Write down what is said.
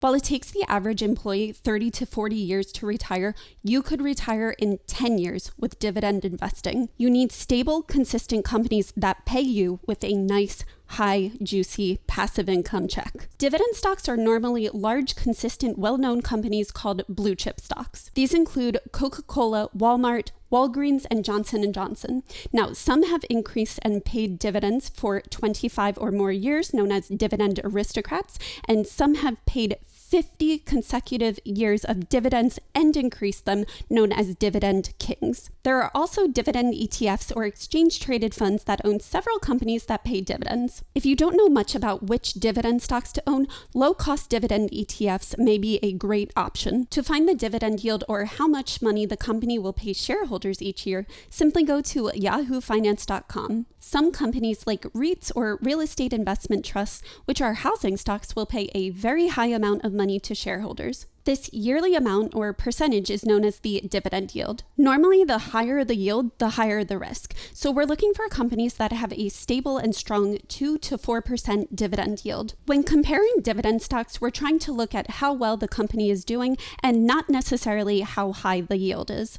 While it takes the average employee 30 to 40 years to retire, you could retire in 10 years with dividend investing. You need stable, consistent companies that pay you with a nice, high, juicy, passive income check. Dividend stocks are normally large, consistent, well-known companies called blue chip stocks. These include Coca-Cola, Walmart, Walgreens, and Johnson & Johnson. Now, some have increased and paid dividends for 25 or more years, known as dividend aristocrats, and some have paid 50 consecutive years of dividends and increased them, known as dividend kings. There are also dividend ETFs or exchange-traded funds that own several companies that pay dividends. If you don't know much about which dividend stocks to own, low-cost dividend ETFs may be a great option. To find the dividend yield or how much money the company will pay shareholders each year, simply go to yahoofinance.com. Some companies like REITs or real estate investment trusts, which are housing stocks, will pay a very high amount of money to shareholders. This yearly amount or percentage is known as the dividend yield. Normally, the higher the yield, the higher the risk. So we're looking for companies that have a stable and strong 2 to 4% dividend yield. When comparing dividend stocks, we're trying to look at how well the company is doing and not necessarily how high the yield is.